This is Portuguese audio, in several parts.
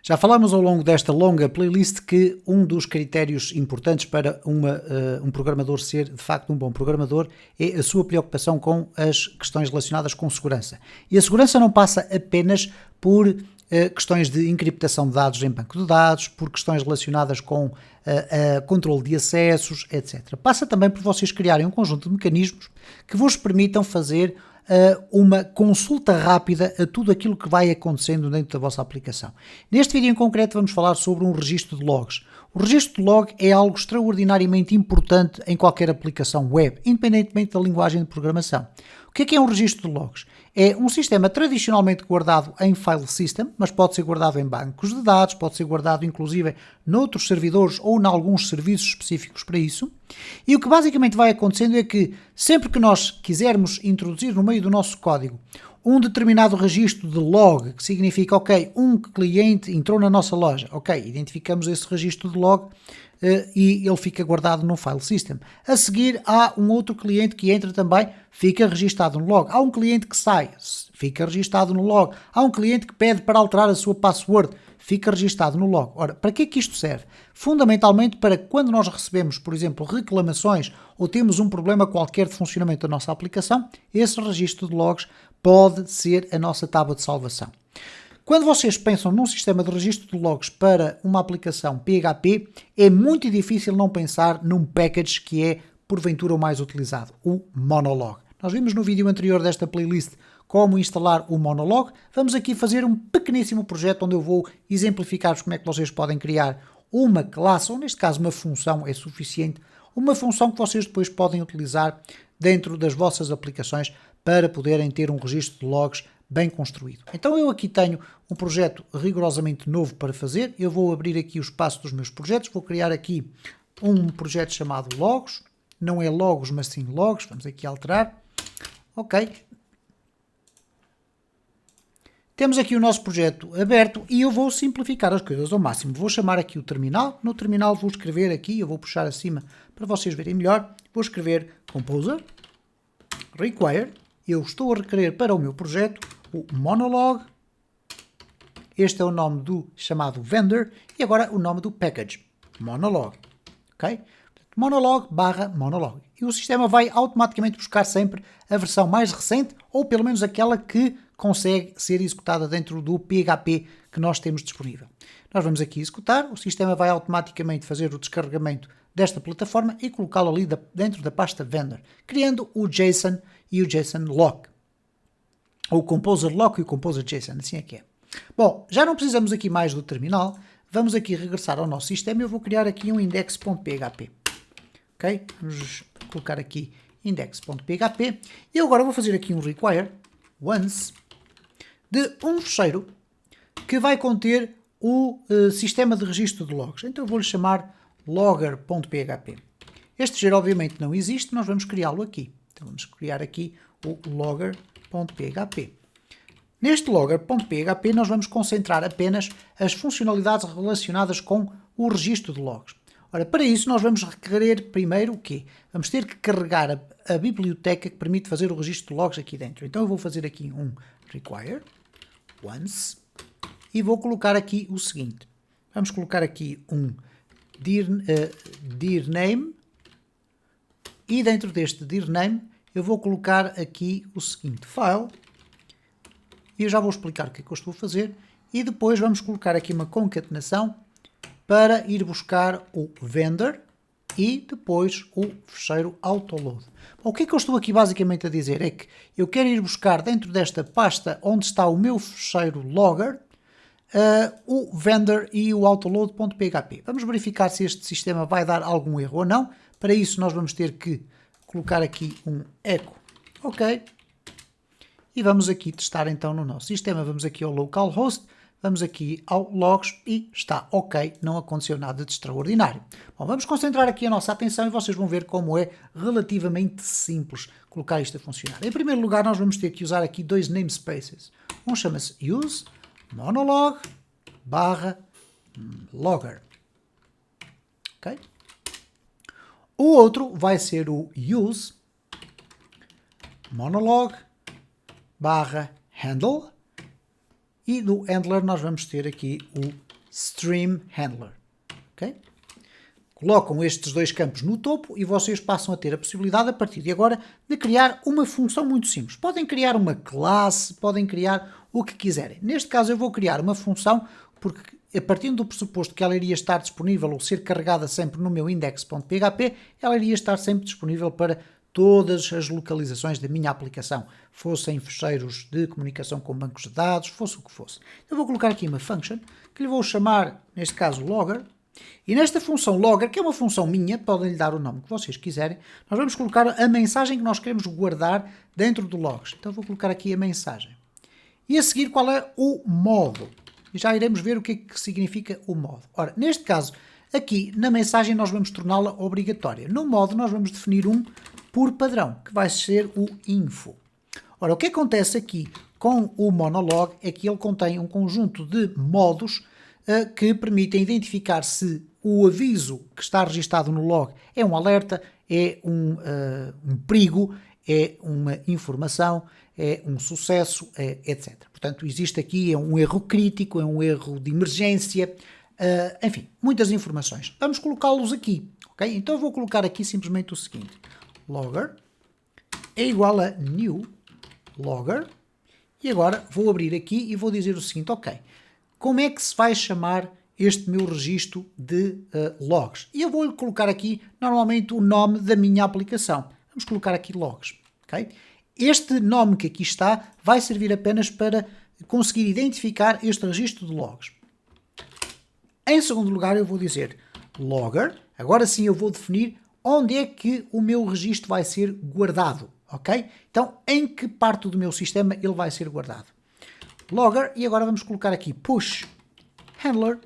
Já falámos ao longo desta longa playlist que um dos critérios importantes para um programador ser de facto um bom programador é a sua preocupação com as questões relacionadas com segurança. E a segurança não passa apenas por questões de encriptação de dados em banco de dados, por questões relacionadas com controle de acessos, etc. Passa também por vocês criarem um conjunto de mecanismos que vos permitam fazer uma consulta rápida a tudo aquilo que vai acontecendo dentro da vossa aplicação. Neste vídeo em concreto vamos falar sobre um registro de logs. O registro de log é algo extraordinariamente importante em qualquer aplicação web, independentemente da linguagem de programação. O que é um registro de logs? É um sistema tradicionalmente guardado em file system, mas pode ser guardado em bancos de dados, pode ser guardado inclusive noutros servidores ou em alguns serviços específicos para isso. E o que basicamente vai acontecendo é que sempre que nós quisermos introduzir no meio do nosso código um determinado registro de log, que significa, ok, um cliente entrou na nossa loja, ok, identificamos esse registro de log e ele fica guardado no file system. A seguir há um outro cliente que entra também, fica registado no log. Há um cliente que sai, fica registado no log. Há um cliente que pede para alterar a sua password, fica registado no log. Ora, para que é que isto serve? Fundamentalmente para quando nós recebemos, por exemplo, reclamações ou temos um problema qualquer de funcionamento da nossa aplicação, esse registro de logs pode ser a nossa tábua de salvação. Quando vocês pensam num sistema de registro de logs para uma aplicação PHP, é muito difícil não pensar num package que é, porventura, o mais utilizado, o Monolog. Nós vimos no vídeo anterior desta playlist como instalar o Monolog. Vamos aqui fazer um pequeníssimo projeto onde eu vou exemplificar-vos como é que vocês podem criar uma classe, ou neste caso uma função é suficiente, uma função que vocês depois podem utilizar dentro das vossas aplicações para poderem ter um registro de logs bem construído. Então eu aqui tenho um projeto rigorosamente novo para fazer. Eu vou abrir aqui o espaço dos meus projetos, vou criar aqui um projeto chamado Logos, não é Logos, mas sim Logs, vamos aqui alterar. Ok. Temos aqui o nosso projeto aberto e eu vou simplificar as coisas ao máximo. Vou chamar aqui o terminal. No terminal vou escrever aqui, eu vou puxar acima para vocês verem melhor. Vou escrever Composer, Require. Eu estou a requerer para o meu projeto o Monolog. Este é o nome do chamado vendor e agora o nome do package, Monolog. Ok? Monolog/Monolog. E o sistema vai automaticamente buscar sempre a versão mais recente ou pelo menos aquela que consegue ser executada dentro do PHP que nós temos disponível. Nós vamos aqui executar, o sistema vai automaticamente fazer o descarregamento desta plataforma e colocá-lo ali dentro da pasta vendor, criando o JSON e o JSON lock. Ou o Composer lock e o Composer JSON, assim é que é. Bom, já não precisamos aqui mais do terminal, vamos aqui regressar ao nosso sistema e eu vou criar aqui um index.php. Ok? Vamos colocar aqui index.php e eu agora vou fazer aqui um require once de um fecheiro que vai conter o sistema de registro de logs. Então eu vou-lhe chamar logger.php. Este fecheiro obviamente não existe, nós vamos criá-lo aqui. Então vamos criar aqui o logger.php. Neste logger.php nós vamos concentrar apenas as funcionalidades relacionadas com o registro de logs. Ora, para isso nós vamos requerer primeiro o quê? Vamos ter que carregar a biblioteca que permite fazer o registro de logs aqui dentro. Então eu vou fazer aqui um require once e vou colocar aqui o seguinte. Vamos colocar aqui um dir name e dentro deste dir name eu vou colocar aqui o seguinte file e eu já vou explicar o que é que eu estou a fazer e depois vamos colocar aqui uma concatenação para ir buscar o vendor e depois o fecheiro autoload. Bom, o que é que eu estou aqui basicamente a dizer é que eu quero ir buscar dentro desta pasta onde está o meu fecheiro logger o vendor e o autoload.php. Vamos verificar se este sistema vai dar algum erro ou não. Para isso nós vamos ter que colocar aqui um echo ok e vamos aqui testar então no nosso sistema. Vamos aqui ao localhost, vamos aqui ao logs e está ok, não aconteceu nada de extraordinário. Bom, vamos concentrar aqui a nossa atenção e vocês vão ver como é relativamente simples colocar isto a funcionar. Em primeiro lugar nós vamos ter que usar aqui dois namespaces. Um chama-se use monolog/logger. Ok? O outro vai ser o use monolog/handle E do handler nós vamos ter aqui o stream handler. Okay? Colocam estes dois campos no topo e vocês passam a ter a possibilidade, a partir de agora, de criar uma função muito simples. Podem criar uma classe, podem criar o que quiserem. Neste caso eu vou criar uma função, porque a partir do pressuposto que ela iria estar disponível ou ser carregada sempre no meu index.php, ela iria estar sempre disponível para todas as localizações da minha aplicação, fossem fecheiros de comunicação com bancos de dados, fosse o que fosse. Eu vou colocar aqui uma function, que lhe vou chamar, neste caso, logger, e nesta função logger, que é uma função minha, podem lhe dar o nome que vocês quiserem, nós vamos colocar a mensagem que nós queremos guardar dentro do logs. Então vou colocar aqui a mensagem. E a seguir qual é o modo. E já iremos ver o que é que significa o modo. Ora, neste caso, aqui na mensagem nós vamos torná-la obrigatória. No modo nós vamos definir um por padrão, que vai ser o info. Ora, o que acontece aqui com o monolog é que ele contém um conjunto de modos que permitem identificar se o aviso que está registado no log é um alerta, é um perigo, é uma informação, é um sucesso, etc. Portanto, existe aqui um erro crítico, é um erro de emergência, enfim, muitas informações. Vamos colocá-los aqui, ok? Então eu vou colocar aqui simplesmente o seguinte: logger é igual a new logger, e agora vou abrir aqui e vou dizer o seguinte: ok, como é que se vai chamar este meu registro de logs? E eu vou colocar aqui normalmente o nome da minha aplicação. Vamos colocar aqui logs, ok? Este nome que aqui está vai servir apenas para conseguir identificar este registro de logs. Em segundo lugar eu vou dizer logger, agora sim eu vou definir onde é que o meu registro vai ser guardado, ok? Então, em que parte do meu sistema ele vai ser guardado? Logger, e agora vamos colocar aqui push handler,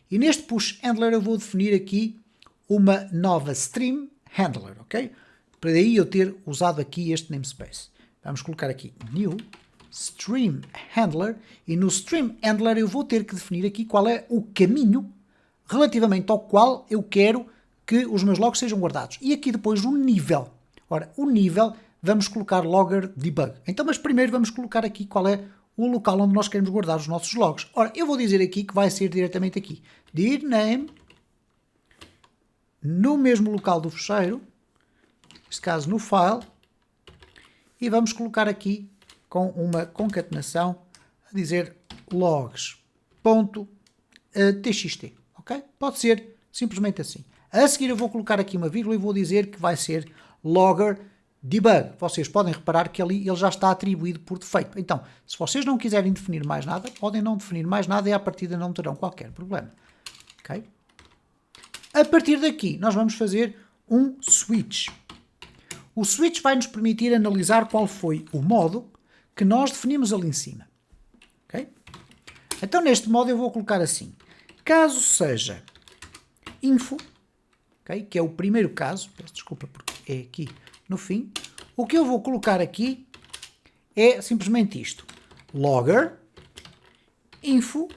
e neste push handler eu vou definir aqui uma nova stream handler, ok? Para daí eu ter usado aqui este namespace. Vamos colocar aqui new stream handler, e no stream handler eu vou ter que definir aqui qual é o caminho relativamente ao qual eu quero que os meus logs sejam guardados. E aqui depois o nível. Ora, o nível vamos colocar logger debug. Então, mas primeiro vamos colocar aqui qual é o local onde nós queremos guardar os nossos logs. Ora, eu vou dizer aqui que vai ser diretamente aqui. Dir name, no mesmo local do fecheiro, neste caso no file, e vamos colocar aqui com uma concatenação a dizer logs.txt, ok? Pode ser simplesmente assim. A seguir eu vou colocar aqui uma vírgula e vou dizer que vai ser logger debug. Vocês podem reparar que ali ele já está atribuído por defeito. Então, se vocês não quiserem definir mais nada, podem não definir mais nada e à partida não terão qualquer problema. Ok? A partir daqui, nós vamos fazer um switch. O switch vai nos permitir analisar qual foi o modo que nós definimos ali em cima. Ok? Então, neste modo eu vou colocar assim. Caso seja info, okay, que é o primeiro caso, peço desculpa porque é aqui no fim, o que eu vou colocar aqui é simplesmente isto: logger info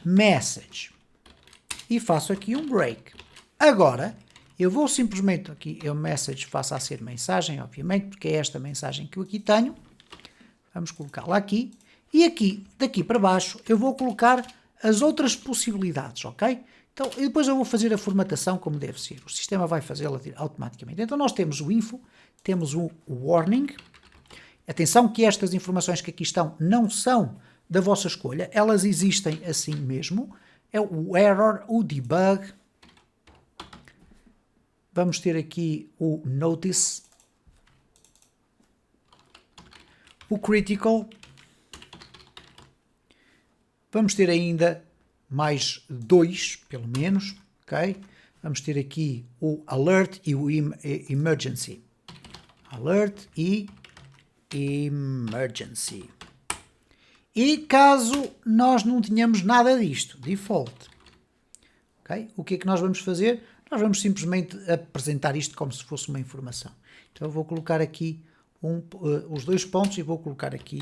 message, e faço aqui um break. Agora eu vou simplesmente aqui, o message passa a ser mensagem, obviamente, porque é esta mensagem que eu aqui tenho. Vamos colocá-la aqui, e aqui, daqui para baixo, eu vou colocar as outras possibilidades, ok? Então, e depois eu vou fazer a formatação como deve ser. O sistema vai fazê-la automaticamente. Então, nós temos o info, temos o warning. Atenção que estas informações que aqui estão não são da vossa escolha. Elas existem assim mesmo. É o error, o debug. Vamos ter aqui o notice, o critical. Vamos ter ainda mais dois, pelo menos, ok? Vamos ter aqui o alert e o emergency. Alert e emergency. E caso nós não tenhamos nada disto, default, ok? O que é que nós vamos fazer? Nós vamos simplesmente apresentar isto como se fosse uma informação. Então eu vou colocar aqui os dois pontos e vou colocar aqui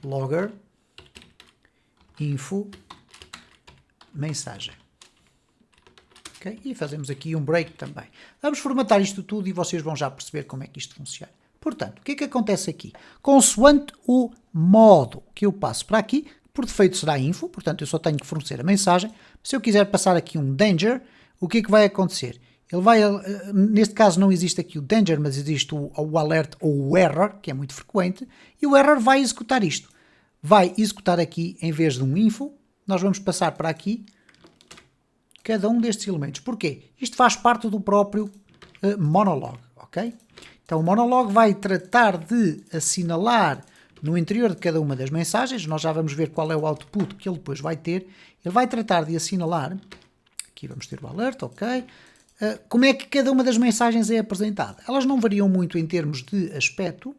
logger info mensagem. Okay? E fazemos aqui um break também. Vamos formatar isto tudo e vocês vão já perceber como é que isto funciona. Portanto, o que é que acontece aqui? Consoante o modo que eu passo para aqui, por defeito será info, portanto eu só tenho que fornecer a mensagem. Se eu quiser passar aqui um danger, o que é que vai acontecer? Ele vai, neste caso não existe aqui o danger, mas existe o alert ou o error, que é muito frequente, e o error vai executar isto. Vai executar aqui, em vez de um info, nós vamos passar para aqui cada um destes elementos. Porquê? Isto faz parte do próprio monologue, ok? Então o monologue vai tratar de assinalar no interior de cada uma das mensagens, nós já vamos ver qual é o output que ele depois vai ter, ele vai tratar de assinalar, aqui vamos ter o alert, ok? Como é que cada uma das mensagens é apresentada. Elas não variam muito em termos de aspecto,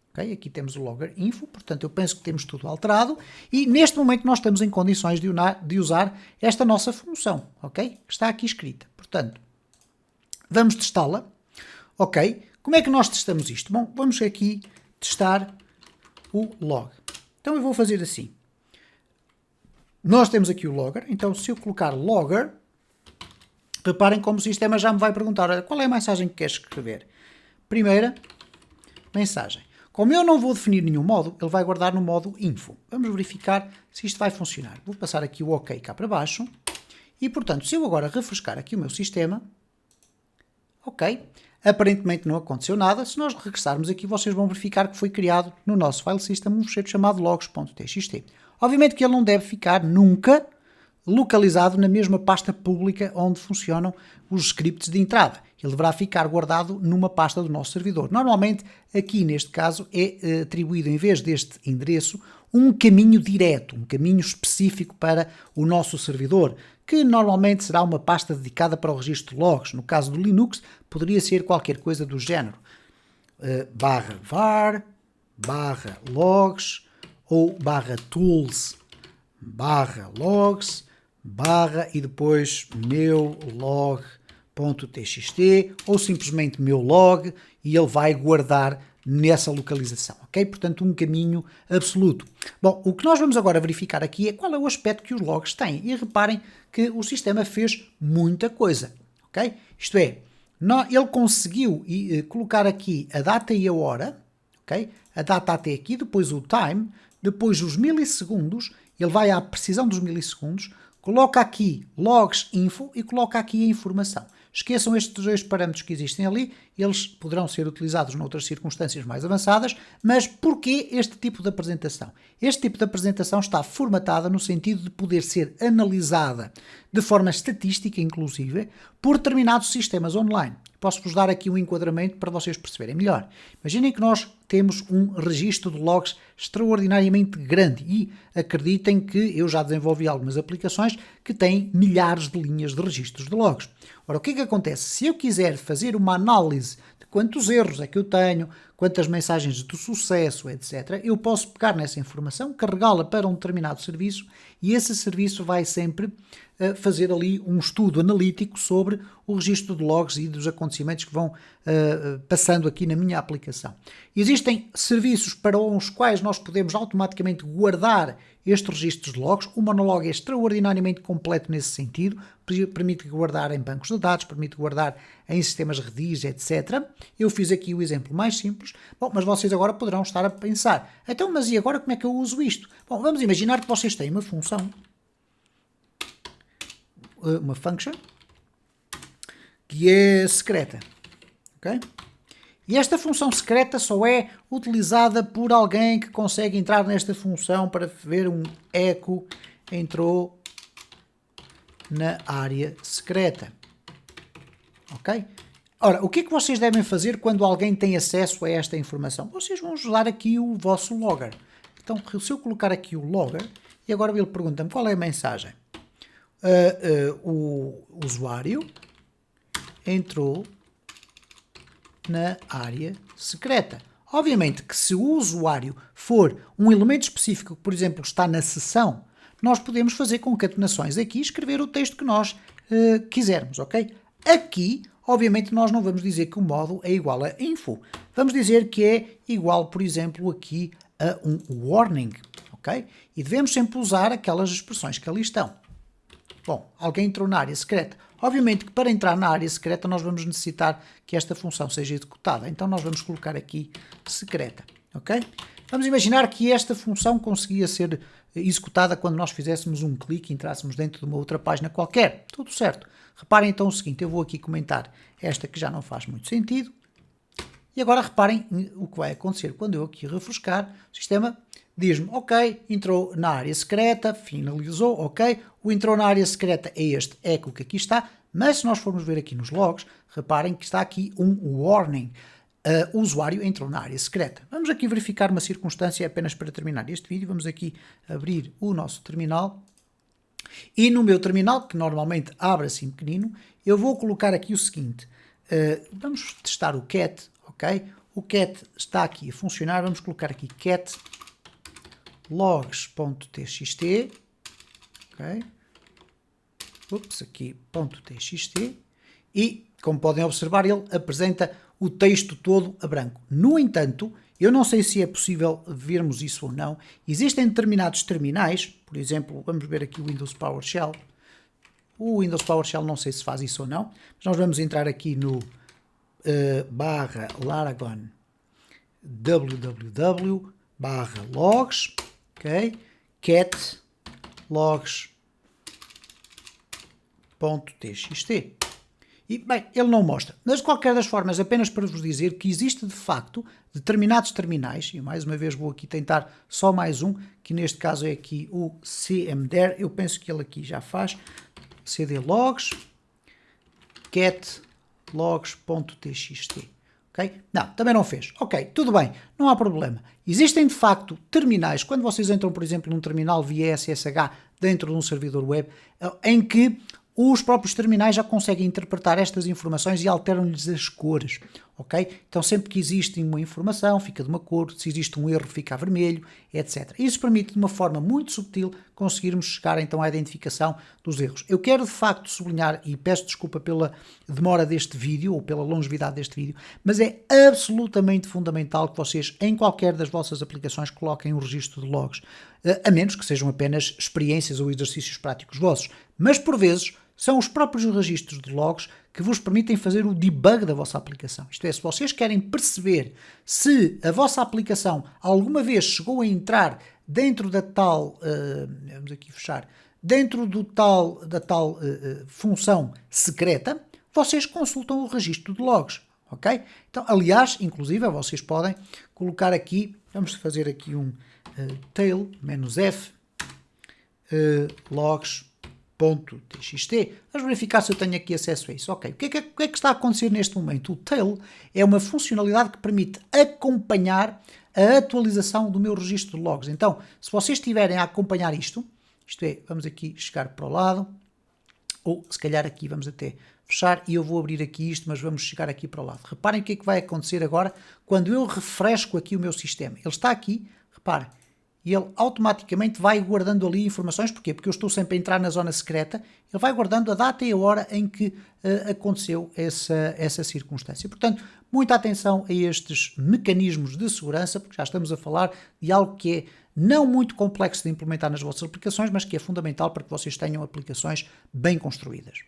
ok? Aqui temos o logger info, portanto eu penso que temos tudo alterado e neste momento nós estamos em condições de usar esta nossa função, ok? Que está aqui escrita. Portanto, vamos testá-la, ok? Como é que nós testamos isto? Bom, vamos aqui testar o log. Então eu vou fazer assim. Nós temos aqui o logger, então se eu colocar logger, reparem como o sistema já me vai perguntar, olha, qual é a mensagem que queres escrever? Primeira mensagem. Como eu não vou definir nenhum modo, ele vai guardar no modo info. Vamos verificar se isto vai funcionar. Vou passar aqui o OK cá para baixo. E, portanto, se eu agora refrescar aqui o meu sistema, ok, aparentemente não aconteceu nada. Se nós regressarmos aqui, vocês vão verificar que foi criado no nosso file system um fecheiro chamado logs.txt. Obviamente que ele não deve ficar nunca localizado na mesma pasta pública onde funcionam os scripts de entrada. Ele deverá ficar guardado numa pasta do nosso servidor. Normalmente, aqui neste caso, é atribuído, em vez deste endereço, um caminho direto, um caminho específico para o nosso servidor, que normalmente será uma pasta dedicada para o registro de logs. No caso do Linux, poderia ser qualquer coisa do género. /var, /logs ou /tools, /logs, e depois meu log.txt ou simplesmente meu log e ele vai guardar nessa localização, ok? Portanto, um caminho absoluto. Bom, o que nós vamos agora verificar aqui é qual é o aspecto que os logs têm. E reparem que o sistema fez muita coisa, ok? Isto é, ele conseguiu colocar aqui a data e a hora, ok? A data até aqui, depois o time, depois os milissegundos, ele vai à precisão dos milissegundos, coloca aqui logs info e coloca aqui a informação. Esqueçam estes dois parâmetros que existem ali, eles poderão ser utilizados noutras circunstâncias mais avançadas, mas porquê este tipo de apresentação? Este tipo de apresentação está formatada no sentido de poder ser analisada de forma estatística, inclusive, por determinados sistemas online. Posso-vos dar aqui um enquadramento para vocês perceberem melhor. Imaginem que nós temos um registro de logs extraordinariamente grande e acreditem que eu já desenvolvi algumas aplicações que têm milhares de linhas de registros de logs. Ora, o que é que acontece? Se eu quiser fazer uma análise de quantos erros é que eu tenho, quantas mensagens de sucesso, etc., eu posso pegar nessa informação, carregá-la para um determinado serviço e esse serviço vai sempre fazer ali um estudo analítico sobre o registro de logs e dos acontecimentos que vão passando aqui na minha aplicação. Existem serviços para os quais nós podemos automaticamente guardar estes registros de logs. O Monolog é extraordinariamente completo nesse sentido, permite guardar em bancos de dados, permite guardar em sistemas Redis, etc. Eu fiz aqui o exemplo mais simples. Bom, mas vocês agora poderão estar a pensar, então, mas e agora como é que eu uso isto? Bom, vamos imaginar que vocês têm uma função, uma function, que é secreta, ok? E esta função secreta só é utilizada por alguém que consegue entrar nesta função para ver um echo entrou na área secreta, ok? Ora, o que é que vocês devem fazer quando alguém tem acesso a esta informação? Vocês vão usar aqui o vosso logger. Então, se eu colocar aqui o logger, e agora ele pergunta-me qual é a mensagem. O usuário entrou na área secreta. Obviamente que se o usuário for um elemento específico, que, por exemplo, está na sessão, nós podemos fazer concatenações aqui e escrever o texto que nós quisermos, ok? Aqui, obviamente, nós não vamos dizer que o módulo é igual a info. Vamos dizer que é igual, por exemplo, aqui a um warning, ok? E devemos sempre usar aquelas expressões que ali estão. Bom, alguém entrou na área secreta. Obviamente que para entrar na área secreta nós vamos necessitar que esta função seja executada. Então nós vamos colocar aqui secreta, ok? Vamos imaginar que esta função conseguia ser executada quando nós fizéssemos um clique e entrássemos dentro de uma outra página qualquer. Tudo certo. Reparem então o seguinte, eu vou aqui comentar esta que já não faz muito sentido. E agora reparem o que vai acontecer quando eu aqui refrescar, o sistema diz-me, ok, entrou na área secreta, finalizou, ok, o entrou na área secreta é este eco que aqui está, mas se nós formos ver aqui nos logs, reparem que está aqui um warning, o usuário entrou na área secreta. Vamos aqui verificar uma circunstância apenas para terminar este vídeo, vamos aqui abrir o nosso terminal, e no meu terminal, que normalmente abre assim pequenino, eu vou colocar aqui o seguinte, vamos testar o cat, ok? O cat está aqui a funcionar, vamos colocar aqui cat logs.txt, ok? Ups, aqui .txt, e como podem observar ele apresenta o texto todo a branco. No entanto, eu não sei se é possível vermos isso ou não, existem determinados terminais, por exemplo, vamos ver aqui o Windows PowerShell, o Windows PowerShell não sei se faz isso ou não, mas nós vamos entrar aqui no barra Laragon www barra logs, ok, cat logs.txt. E, bem, ele não mostra, mas de qualquer das formas, apenas para vos dizer que existe de facto determinados terminais, e mais uma vez vou aqui tentar só mais um, que neste caso é aqui o cmder, eu penso que ele aqui já faz, cd logs, cat logs.txt. Okay? Não, também não fez. Ok, tudo bem, não há problema. Existem de facto terminais, quando vocês entram, por exemplo, num terminal via SSH dentro de um servidor web, em que os próprios terminais já conseguem interpretar estas informações e alteram-lhes as cores, ok? Então sempre que existe uma informação fica de uma cor, se existe um erro fica a vermelho, etc. Isso permite de uma forma muito subtil conseguirmos chegar então à identificação dos erros. Eu quero de facto sublinhar, e peço desculpa pela demora deste vídeo ou pela longevidade deste vídeo, mas é absolutamente fundamental que vocês em qualquer das vossas aplicações coloquem um registro de logs, a menos que sejam apenas experiências ou exercícios práticos vossos, mas por vezes são os próprios registros de logs que vos permitem fazer o debug da vossa aplicação. Isto é, se vocês querem perceber se a vossa aplicação alguma vez chegou a entrar dentro da tal, vamos aqui fechar, dentro da tal função secreta, vocês consultam o registro de logs, ok? Então, aliás, inclusive, vocês podem colocar aqui, vamos fazer aqui um tail-f logs.txt. Vamos verificar se eu tenho aqui acesso a isso. Ok, o que é que está a acontecer neste momento? O tail é uma funcionalidade que permite acompanhar a atualização do meu registro de logs. Então, se vocês estiverem a acompanhar isto é, vamos aqui chegar para o lado, ou se calhar aqui vamos até fechar e eu vou abrir aqui isto, mas vamos chegar aqui para o lado. Reparem o que é que vai acontecer agora quando eu refresco aqui o meu sistema. Ele está aqui, reparem, e ele automaticamente vai guardando ali informações. Porquê? Porque eu estou sempre a entrar na zona secreta, ele vai guardando a data e a hora em que aconteceu essa circunstância. Portanto, muita atenção a estes mecanismos de segurança, porque já estamos a falar de algo que é não muito complexo de implementar nas vossas aplicações, mas que é fundamental para que vocês tenham aplicações bem construídas.